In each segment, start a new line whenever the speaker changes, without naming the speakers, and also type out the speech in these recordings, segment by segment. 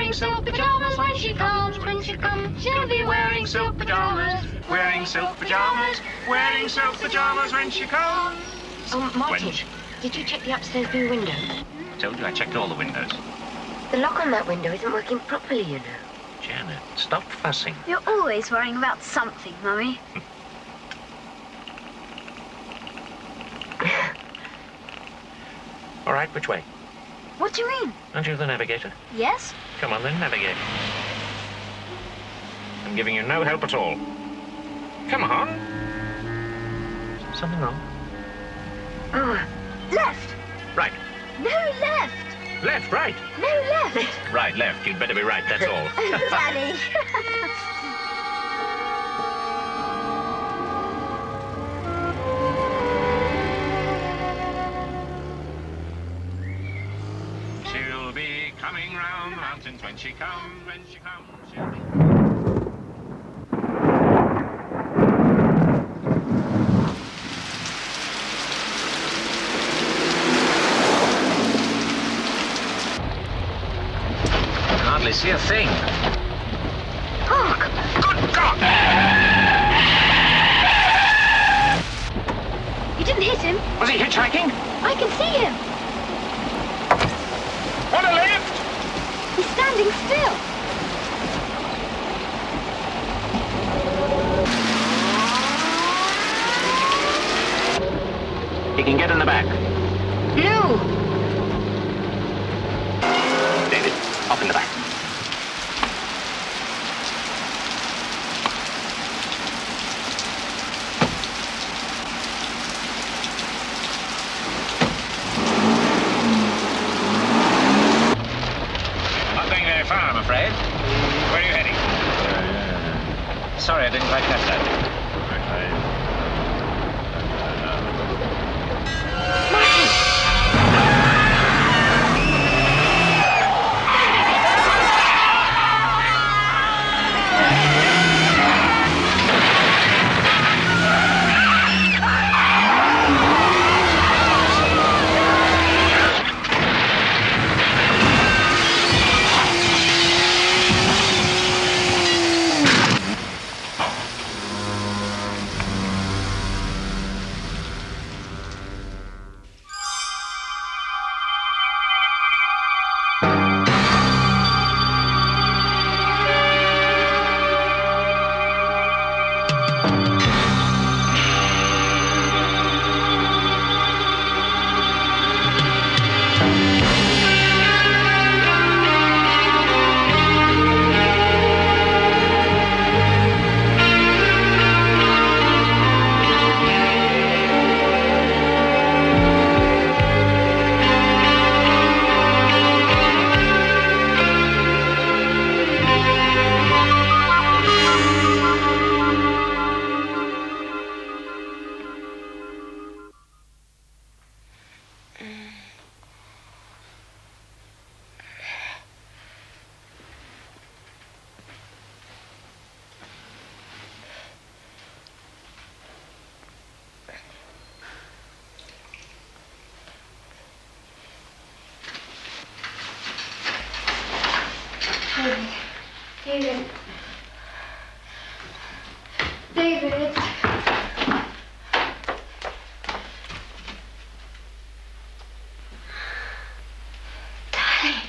wearing silk pajamas when she comes, when she comes. She'll be wearing silk pajamas, wearing silk pajamas, wearing silk pajamas when she comes.
Oh, Martin, did you check the upstairs blue window?
Told you I checked all the windows.
The lock on that window isn't working properly, you know.
Janet, stop fussing.
You're always worrying about something, Mummy.
All right, which way?
What do you mean?
Aren't you the navigator?
Yes?
Come on then, navigate. I'm giving you no help at all. Come on. Something wrong?
Oh,
Left!
Right.
No, left!
Left, right.
No, left!
Right, left. You'd better be right, that's all.
Daddy!
She'll be coming round the mountains when she comes, she'll be... Hardly see a thing.
Hark!
Good God!
You didn't hit him.
Was he hitchhiking?
I can see him.
What a lift!
He's standing still.
He can get in the back.
No!
David, up in the back. Not going very far, I'm afraid. Where are you heading? Sorry, I didn't quite catch that.
David. David. Darling.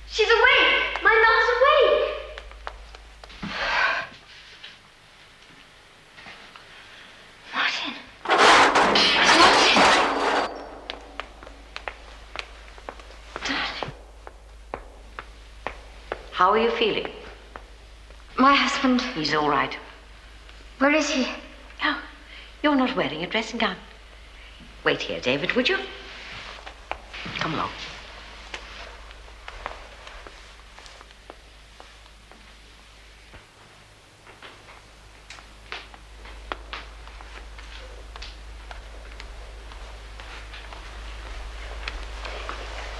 She's awake. My mother's awake. Martin. Martin. Darling.
how are you feeling?
My husband.
He's all right.
Where is he?
Oh, you're not wearing a dressing gown. Wait here, David, would you? Come along.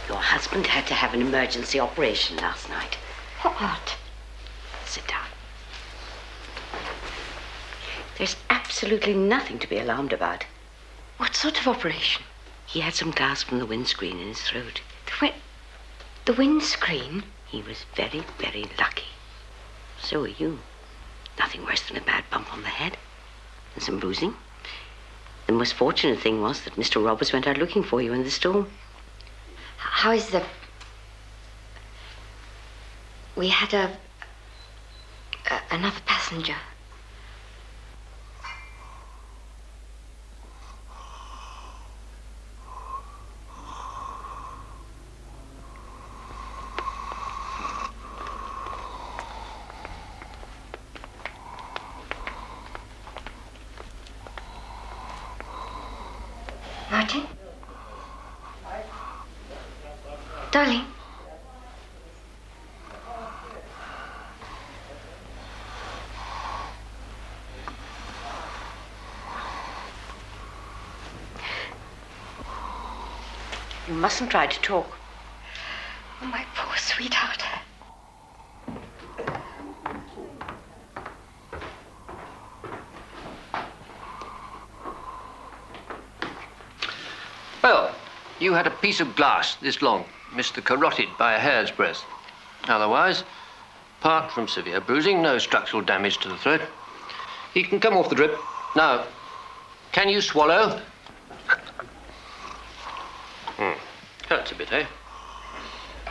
Your husband had to have an emergency operation last night.
What?
Sit down. There's absolutely nothing to be alarmed about.
What sort of operation?
He had some gas from the windscreen in his throat.
The windscreen?
He was very, very lucky. So are you. Nothing worse than a bad bump on the head and some bruising. The most fortunate thing was that Mr. Roberts went out looking for you in the storm.
How is the... We had another passenger. Martin? Darling?
You mustn't try to talk.
Oh, my poor sweetheart.
Well, you had a piece of glass this long, missed the carotid by a hair's breadth. Otherwise, apart from severe bruising, no structural damage to the throat. He can come off the drip. Now, can you swallow? Hurts a bit, eh?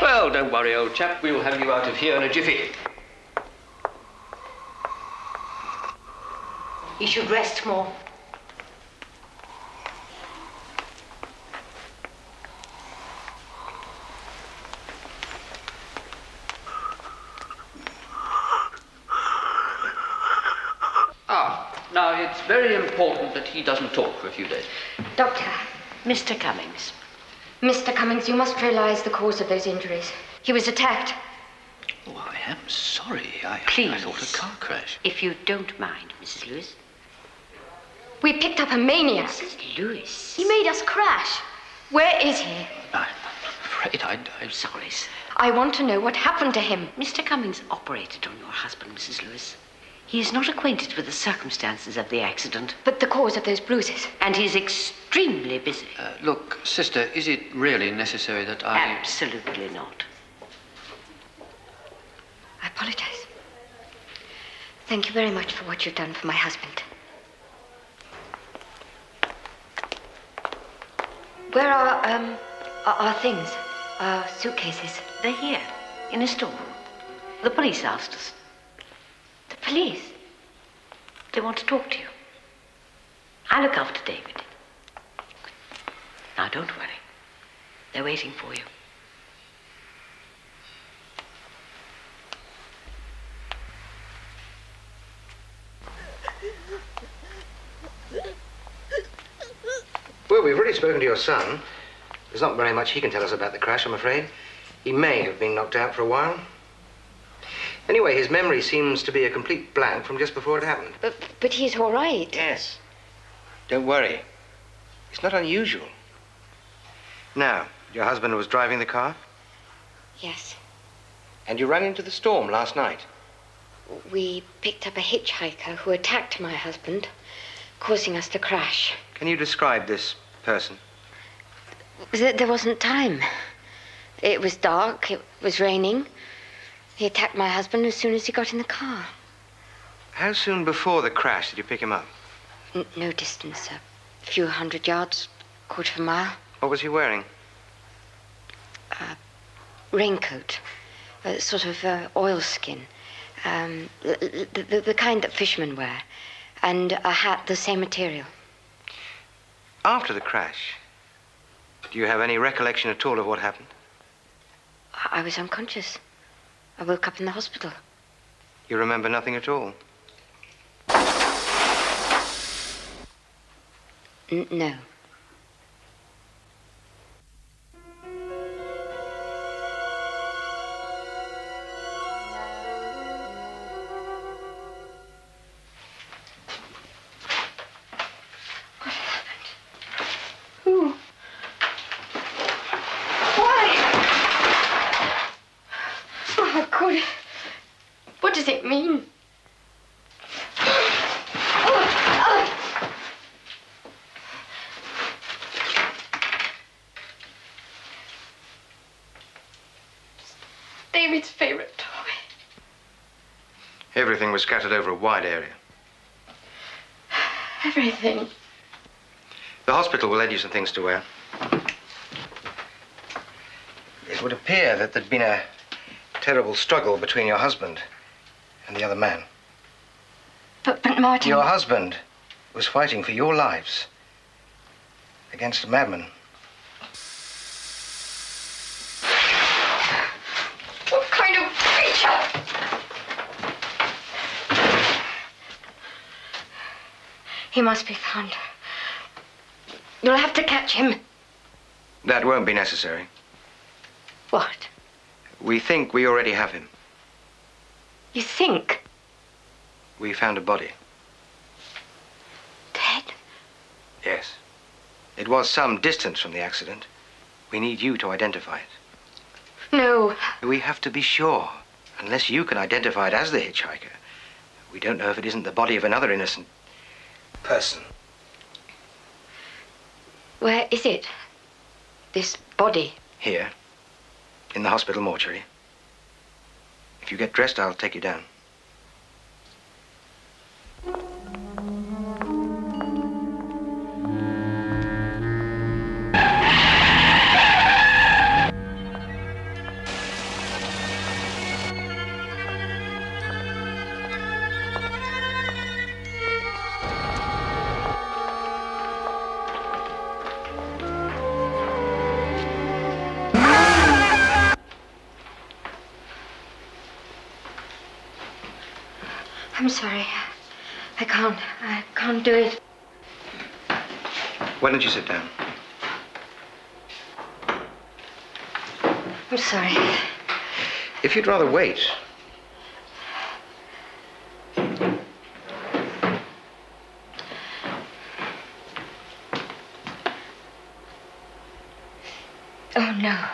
Well, don't worry, old chap. We'll have you out of here in a jiffy.
You should rest more.
Now, it's very important that he doesn't talk for a few days.
Doctor.
Mr. Cummings.
Mr. Cummings, you must realize the cause of those injuries. He was attacked.
Oh, I am sorry. I
Please.
thought a car crash.
If you don't mind, Mrs. Lewis.
We picked up a maniac.
Mrs. Lewis.
He made us crash. Where is he?
I'm afraid
I'm sorry, sir.
I want to know what happened to him.
Mr. Cummings operated on your husband, Mrs. Lewis. He is not acquainted with the circumstances of the accident.
But the cause of those bruises.
And he's extremely busy.
Look, sister, is it really necessary that I...
Absolutely not.
I apologize. Thank you very much for what you've done for my husband. Where are our things? Our suitcases?
They're here, in a storeroom. The police asked us.
The police?
They want to talk to you. I look after David. Now, don't worry. They're waiting for you.
Well, we've already spoken to your son. There's not very much he can tell us about the crash, I'm afraid. He may have been knocked out for a while. Anyway, his memory seems to be a complete blank from just before it happened.
But he's all right.
Yes. Don't worry. It's not unusual. Now, your husband was driving the car?
Yes.
And you ran into the storm last night?
We picked up a hitchhiker who attacked my husband, causing us to crash.
Can you describe this person?
There wasn't time. It was dark, it was raining. He attacked my husband as soon as he got in the car.
How soon before the crash did you pick him up?
No distance, a few 100 yards, quarter of a mile.
What was he wearing?
Raincoat, sort of oilskin, the kind that fishermen wear, and a hat the same material.
After the crash, do you have any recollection at all of what happened?
I was unconscious. I woke up in the hospital.
You remember nothing at all?
No. What happened? Who? Why? Oh, God. What does it mean? David's favorite toy.
Everything was scattered over a wide area.
Everything.
The hospital will lend you some things to wear. It would appear that there'd been a terrible struggle between your husband and the other man.
But Martin...
Your husband was fighting for your lives against a madman.
What kind of creature? He must be found. You'll have to catch him.
That won't be necessary.
What?
We think we already have him.
You think?
We found a body.
Dead?
Yes. It was some distance from the accident. We need you to identify it.
No.
We have to be sure. Unless you can identify it as the hitchhiker, we don't know if it isn't the body of another innocent person.
Where is it? This body?
Here. In the hospital mortuary. If you get dressed, I'll take you down.
I'm sorry. I can't do it.
Why don't you sit down?
I'm sorry.
If you'd rather wait.
Oh, no.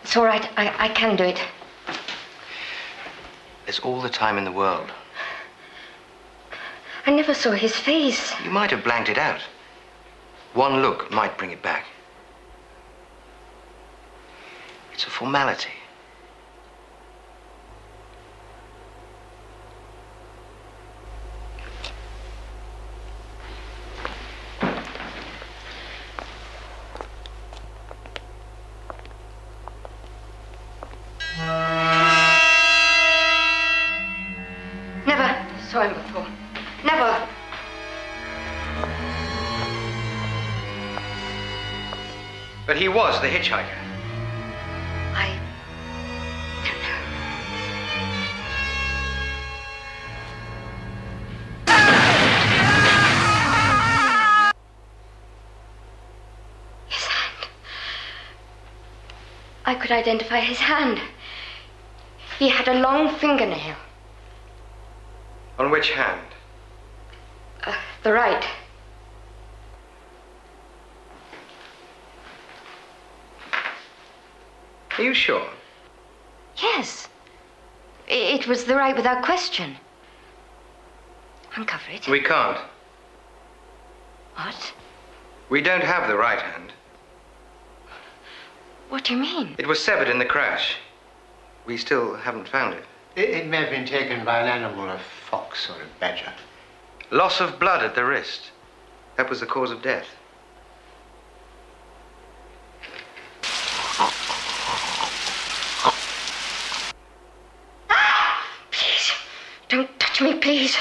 It's all right. I can do it.
There's all the time in the world.
I never saw his face.
You might have blanked it out. One look might bring it back. It's a formality.
Never saw him before. Never.
But he was the hitchhiker.
I don't know. His hand. I could identify his hand. He had a long fingernail.
On which hand?
The right.
Are you sure?
Yes. It was the right without question. Uncover it.
We can't.
What?
We don't have the right hand.
What do you mean?
It was severed in the crash. We still haven't found it.
It may have been taken by an animal, a fox or a badger.
Loss of blood at the wrist. That was the cause of death.
Please, don't touch me, please.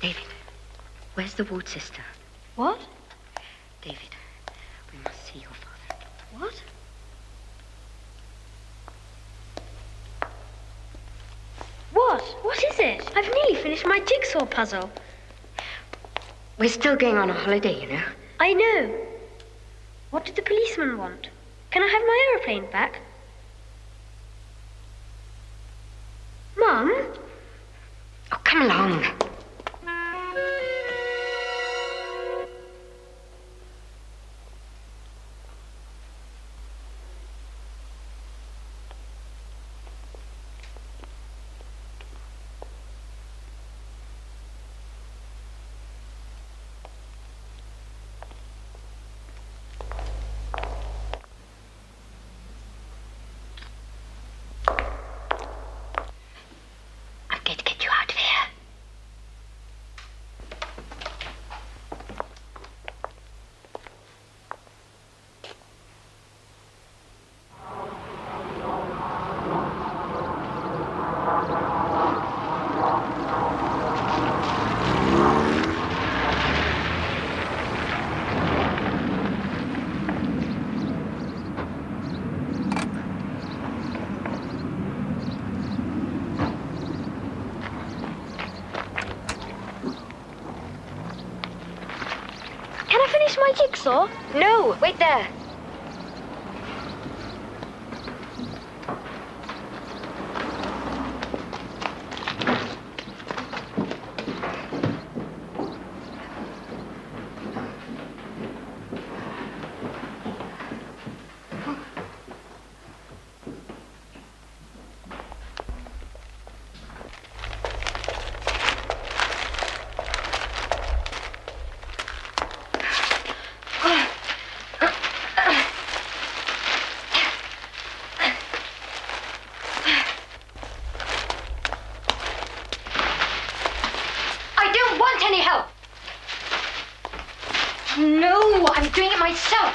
David, where's the ward sister?
What?
David, we must see your father.
What? What? What is it? I've nearly finished my jigsaw puzzle.
We're still going on a holiday, you know.
I know. What did the policeman want? Can I have my aeroplane back? Mum?
Oh, come along.
I finish my jigsaw?
No, wait there. Any help? No, I'm doing it myself.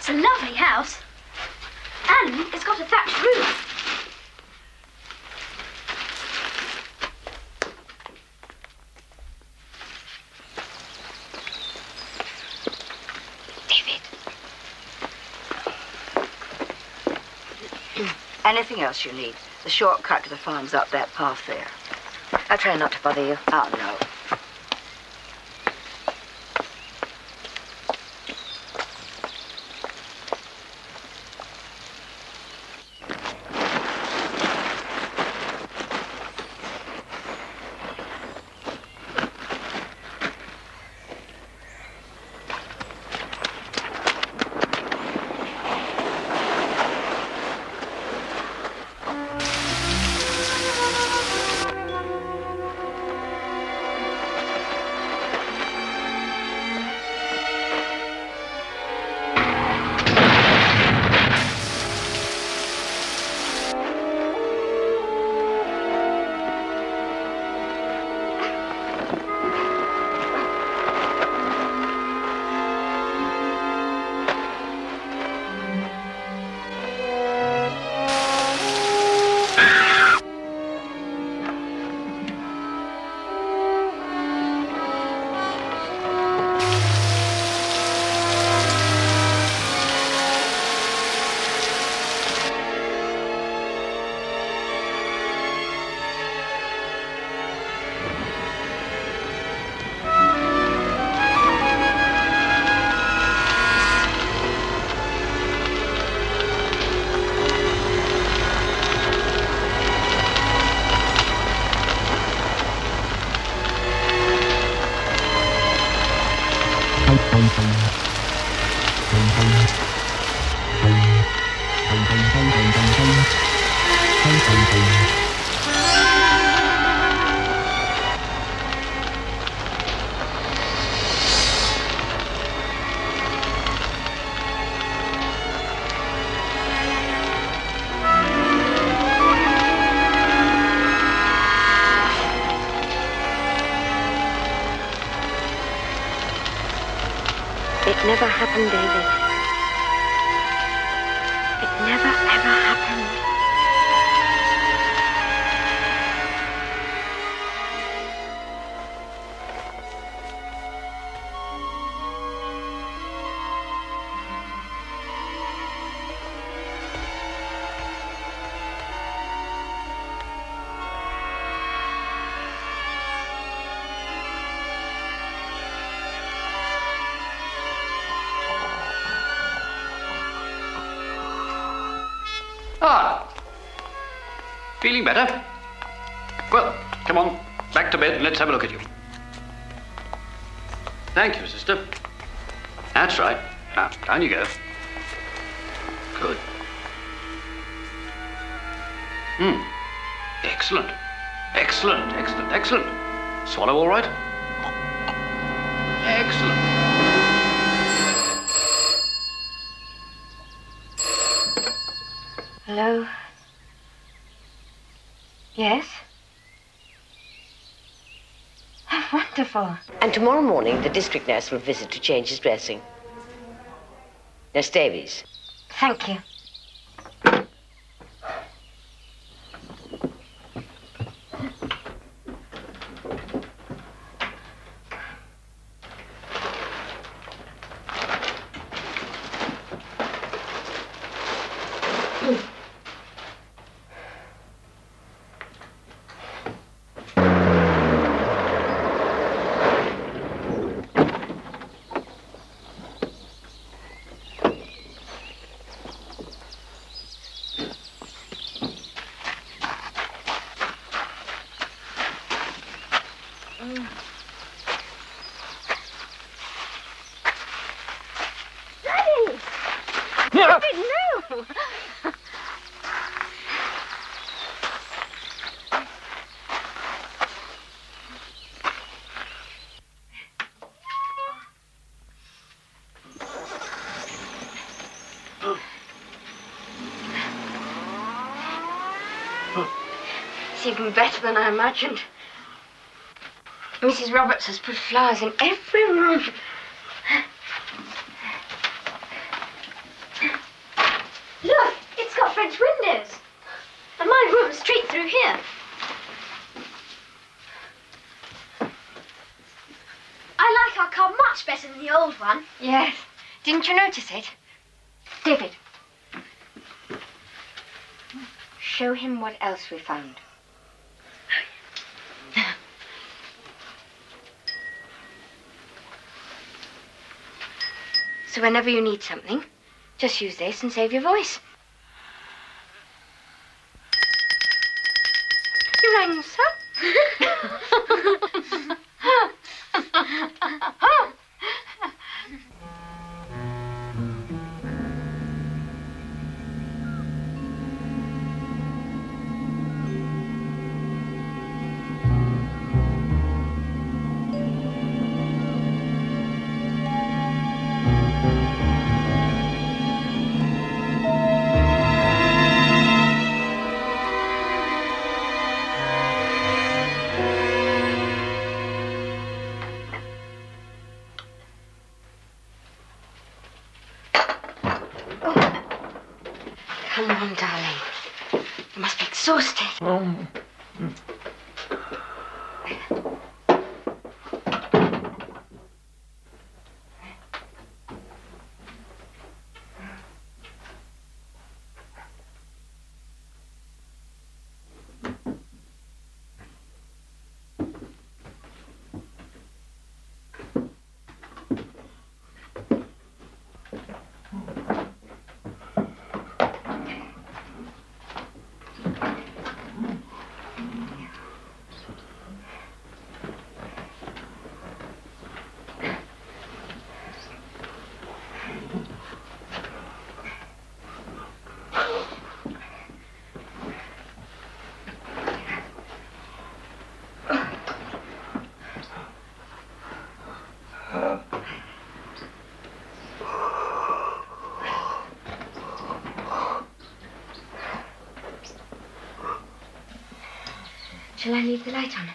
It's a lovely house. And it's got a thatched roof.
Anything else you need? The shortcut to the farm's up that path there.
I'll try not to bother you.
Oh, no.
It never happened, David. It never, ever happened.
Ah! Feeling better? Well, come on, back to bed and let's have a look at you. Thank you, sister. That's right. Now, down you go. Good. Excellent. Excellent, excellent, excellent. Swallow all right? Excellent.
Hello? Yes? Oh, wonderful.
And tomorrow morning, the district nurse will visit to change his dressing. Nurse Davies.
Thank you.
No!
It's even better than I imagined. Mrs. Roberts has put flowers in every room.
Look, it's got French windows. And my room's straight through here. I like our car much better than the old one.
Yes. Didn't you notice it? David. Show him what else we found. So whenever you need something, just use this and save your voice. You rang, sir? Come on, darling. You must be exhausted. Shall I leave the light on?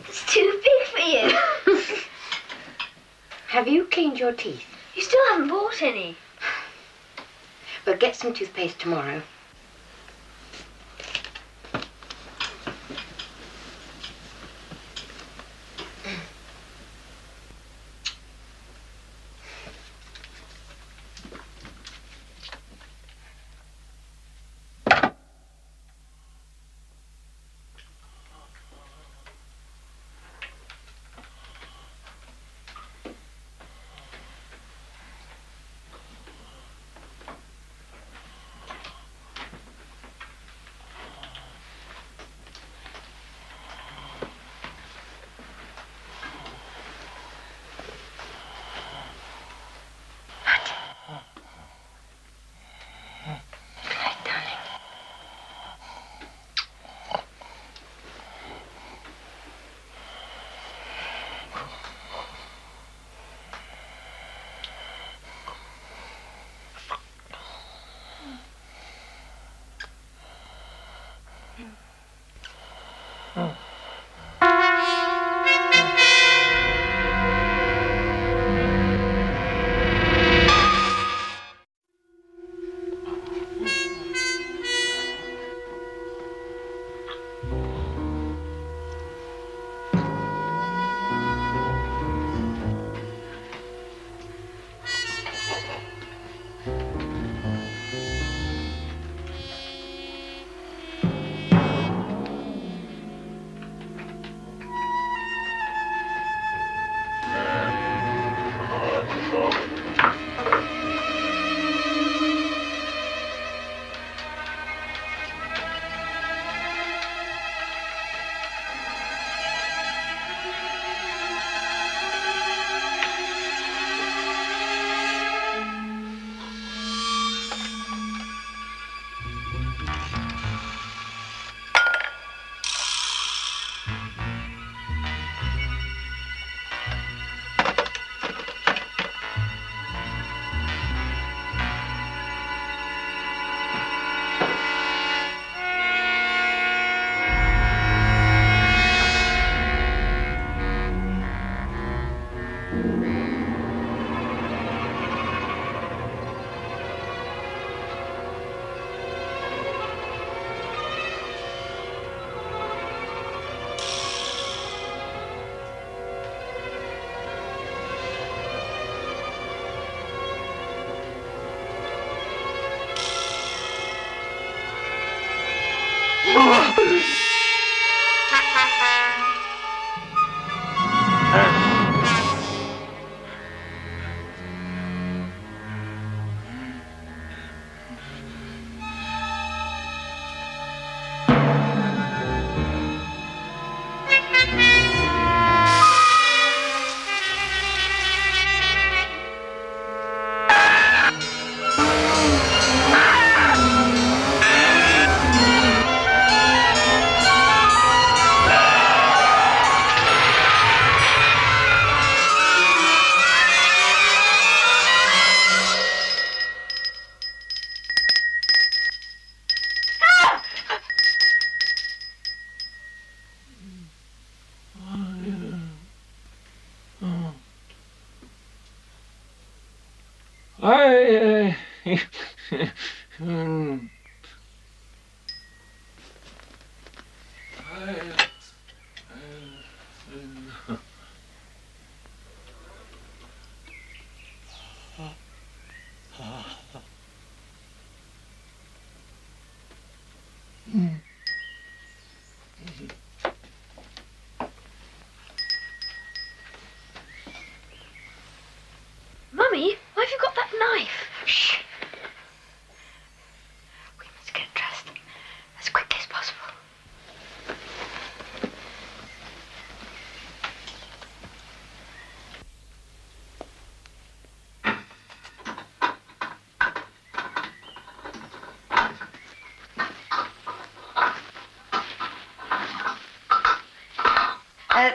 It's too big for you.
Have you cleaned your teeth?
You still haven't bought any.
Well, get some toothpaste tomorrow.
Mummy, why have you got that knife?
Shh. We must get dressed as quickly as possible.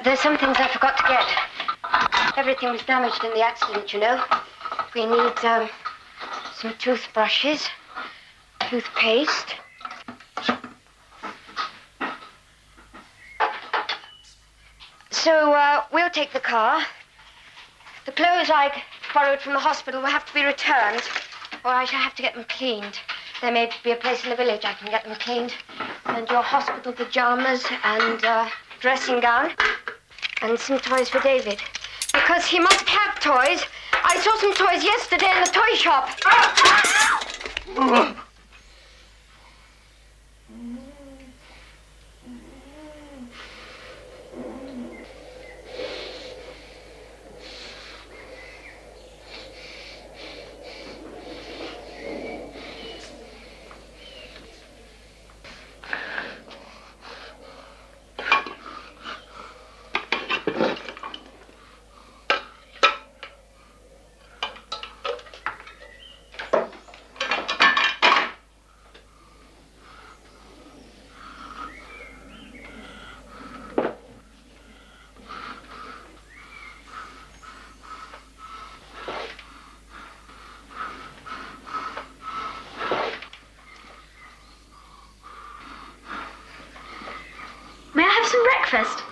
There's some things I forgot to get. Everything was damaged in the accident, you know. We need some some toothbrushes, toothpaste. So, we'll take the car. The clothes I borrowed from the hospital will have to be returned, or I shall have to get them cleaned. There may be a place in the village I can get them cleaned. And your hospital pajamas and dressing gown. And some toys for David. Because he must have toys. I saw some toys yesterday in the toy shop.
May I have some breakfast?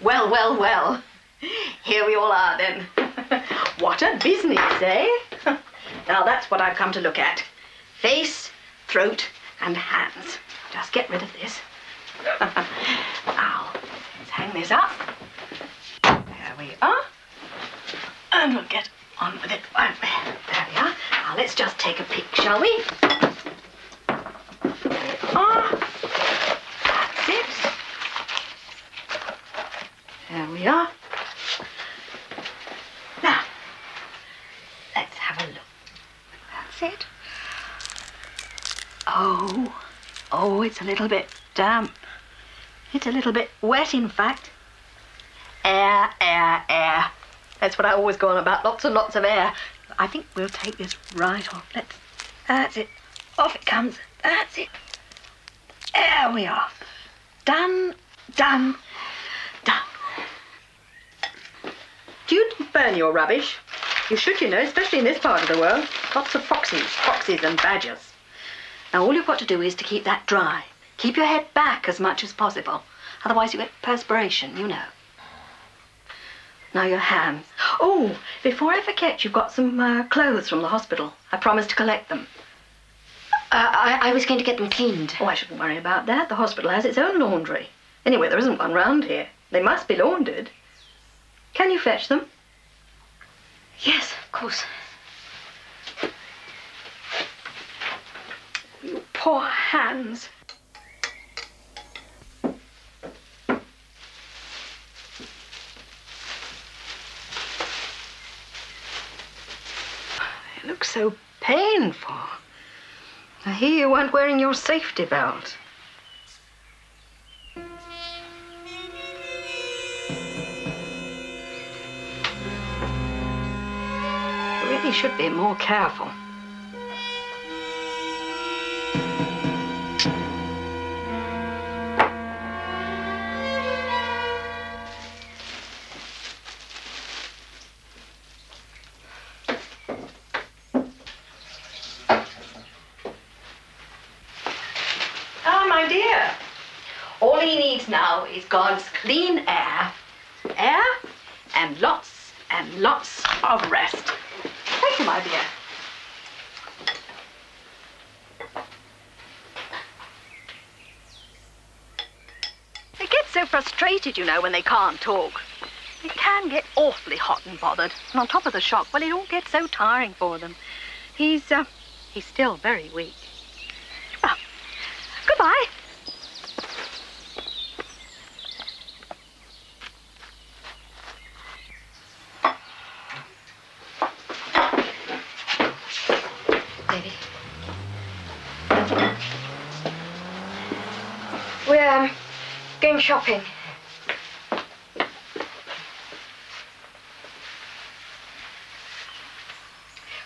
Well, well, well. Here we all are then. What a business, eh? Now that's what I've come to look at. Face, throat, and hands. Just get rid of this. Now, let's hang this up. There we are. And we'll get on with it, won't we? There we are. Now let's just take a peek, shall we? There we are. That's it. There we are. Now, let's have a look. That's it. Oh, it's a little bit damp. It's a little bit wet, in fact. Air, air, air. That's what I always go on about, lots and lots of air. I think we'll take this right off. That's it. Off it comes. That's it. There we are. Done, done, done. Do you burn your rubbish? You should, you know, especially in this part of the world. Lots of foxes and badgers. Now all you've got to do is to keep that dry. Keep your head back as much as possible. Otherwise you get perspiration, you know. Now your hands. Oh, before I forget, you've got some clothes from the hospital. I promised to collect them.
I was going to get them cleaned.
Oh, I shouldn't worry about that. The hospital has its own laundry. Anyway, there isn't one round here. They must be laundered. Can you fetch them?
Yes, of course.
You poor hands. They look so painful. I hear you weren't wearing your safety belt. You really should be more careful. All he needs now is God's clean air. Air and lots of rest. Thank you, my dear. They get so frustrated, you know, when they can't talk. It can get awfully hot and bothered. And on top of the shock, well, it all gets so tiring for them. He's still very weak. Oh, goodbye.
Baby. We're going shopping.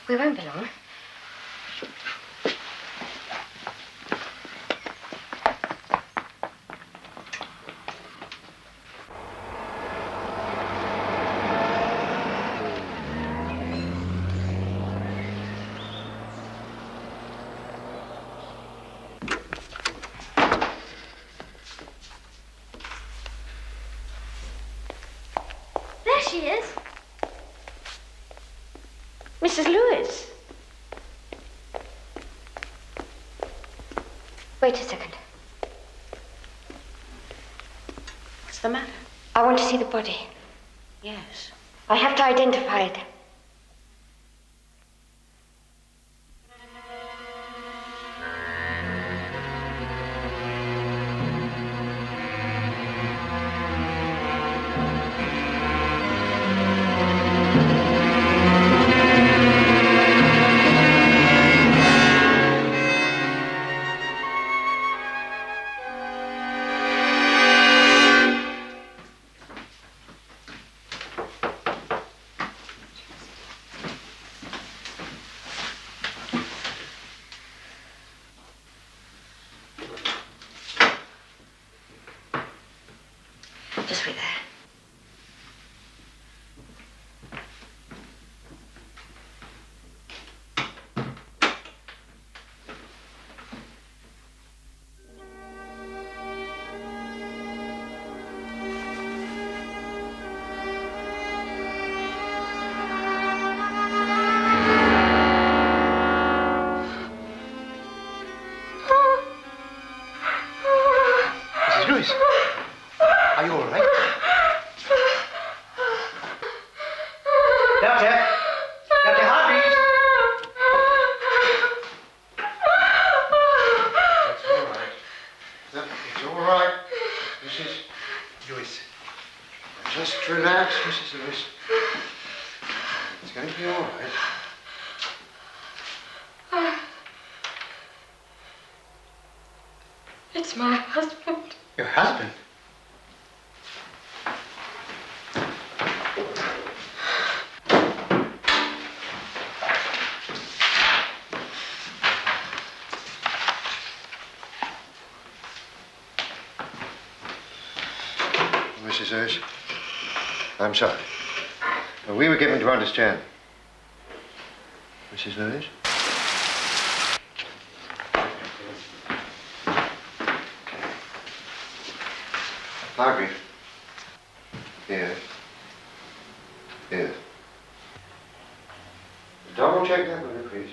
We won't be long.
There she is.
Mrs. Lewis.
Wait a second.
What's the matter?
I want to see the body.
Yes.
I have to identify it.
Just wait there.
Mrs. Lewis, are you all right? Doctor! Dr. Hargreaves! That's all right. It's all right, Mrs. Lewis. Just relax, Mrs. Lewis. It's going to be all right.
It's my husband.
Your husband? Mrs. Lewis, I'm sorry. We were given to understand. Mrs. Lewis? Hargreaves. Yes. Yes. Double check that window, please.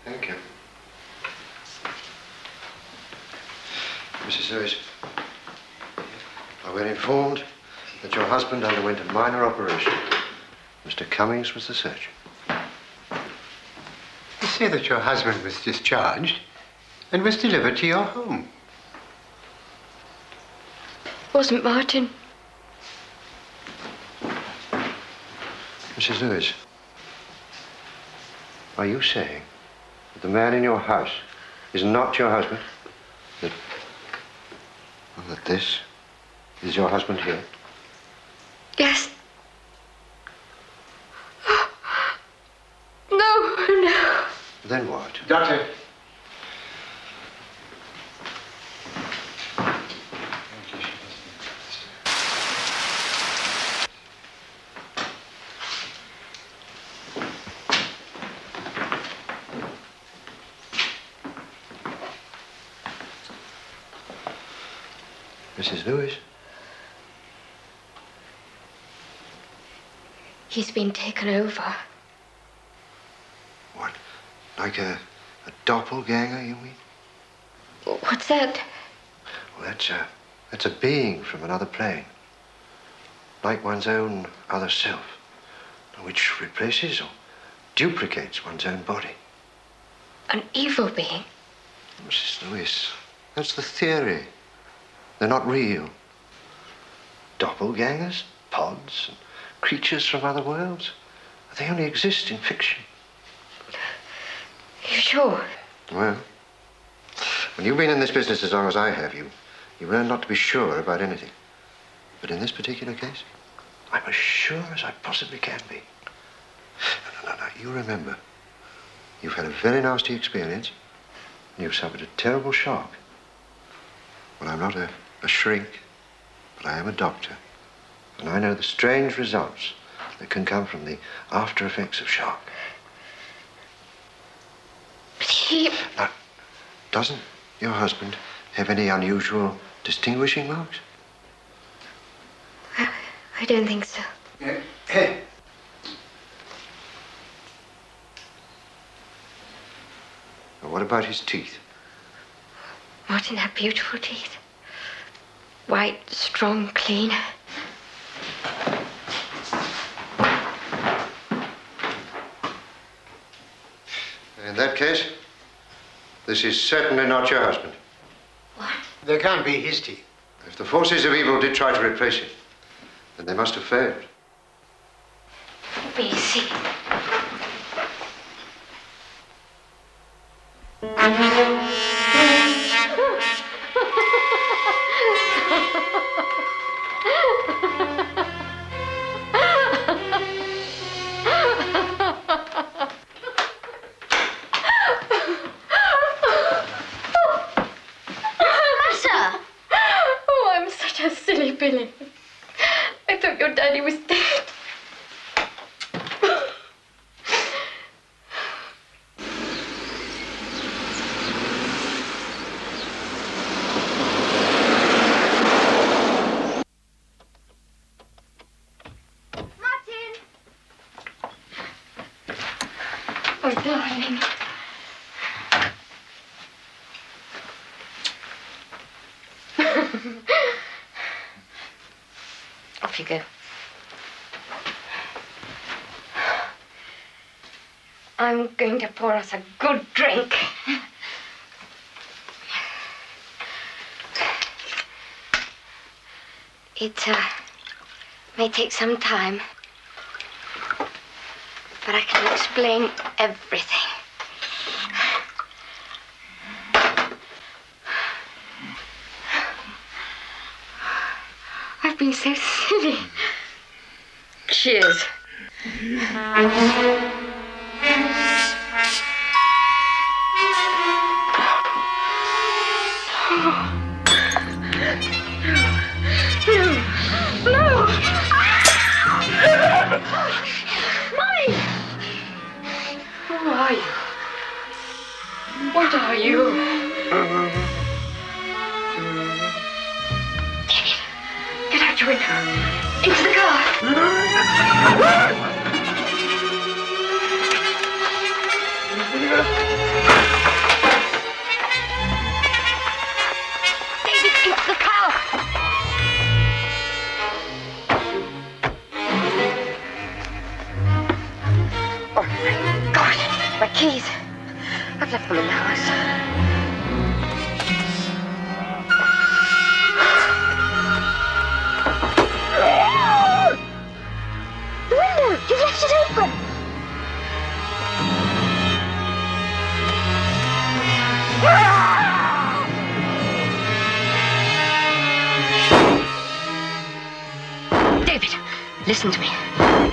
Thank you. Mrs. Lewis, we're informed that your husband underwent a minor operation. Mr. Cummings was the surgeon.
You say that your husband was discharged and was delivered to your home.
Wasn't Martin?
Mrs. Lewis, are you saying that the man in your house is not your husband? That this is your husband here?
Yes. No.
Then what?
Doctor.
Mrs. Lewis?
He's been taken over.
What? Like a doppelganger, you mean?
What's that?
Well, that's a being from another plane. Like one's own other self, which replaces or duplicates one's own body.
An evil being?
Mrs. Lewis, that's the theory. They're not real. Doppelgangers, pods, and creatures from other worlds. They only exist in fiction.
You sure?
Well, when you've been in this business as long as I have, you learn not to be sure about anything. But in this particular case, I'm as sure as I possibly can be. No. You remember, you've had a very nasty experience, and you've suffered a terrible shock. Well, I'm not a shrink, but I am a doctor. And I know the strange results that can come from the after effects of shock.
But he...
Now, doesn't your husband have any unusual distinguishing marks?
I don't think so.
Hey. Well, what about his teeth?
Martin had beautiful teeth. White, strong, clean.
In that case, this is certainly not your husband.
What?
They can't be his teeth.
If the forces of evil did try to replace him, then they must have failed.
Let me see.
Oh, I'm such a silly Billy. I thought your daddy was dead. Oh, darling.
Off you go. I'm going to pour us a good drink. It may take some time, but I can explain everything. I've been so silly. Cheers. No! Mommy! Who are you? What are you? David, get out your window. Into the car. David, into the car. Oh, my gosh. My keys. I've left them in the house. The window! You've left it open! David, listen to me.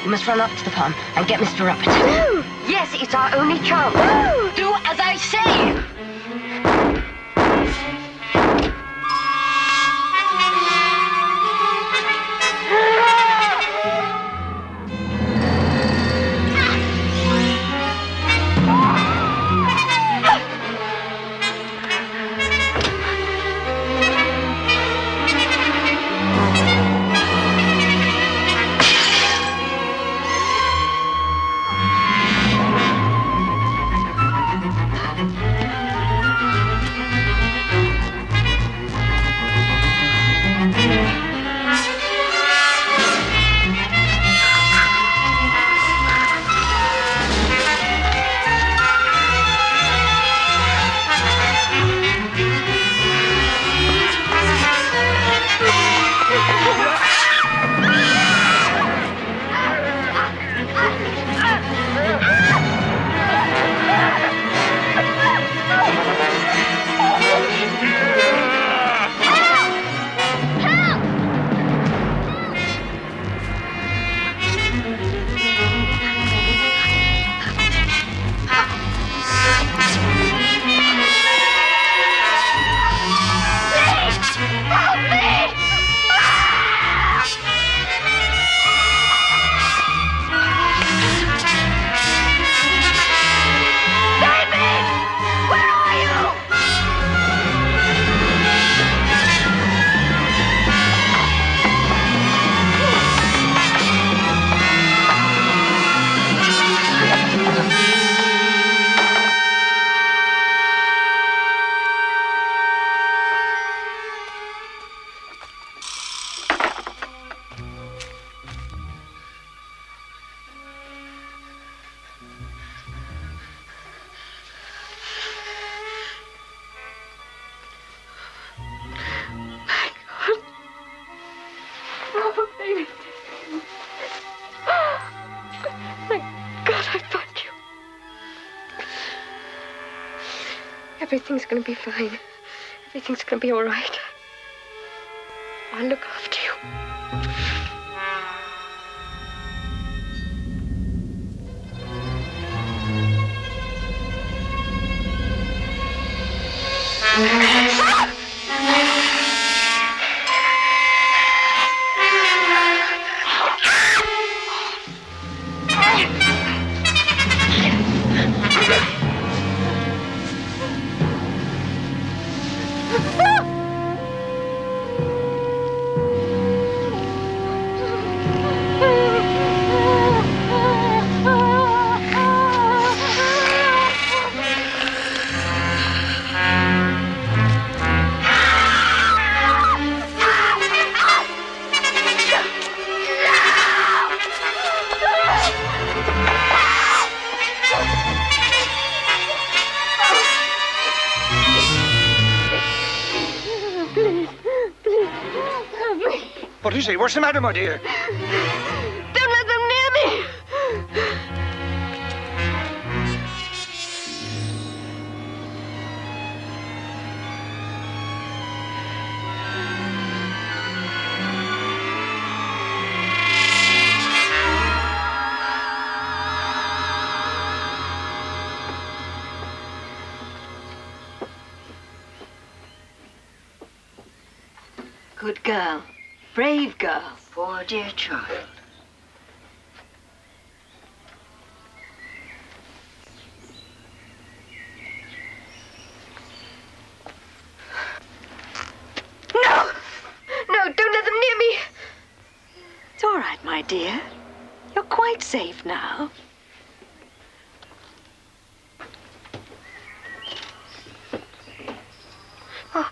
You must run up to the farm and get Mr. Roberts. No! Yes, it's our only chance. No! Do as I say! Everything's going to be fine. Everything's going to be all right. I'll look after you.
What is it? What's the matter, my dear?
Don't let them near me!
Good girl. Brave girl.
Poor dear child.
No! No, don't let them near me!
It's all right, my dear. You're quite safe now.
Oh,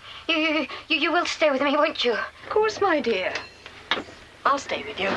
you will stay with me, won't you?
Of course, my dear. I'll stay with you.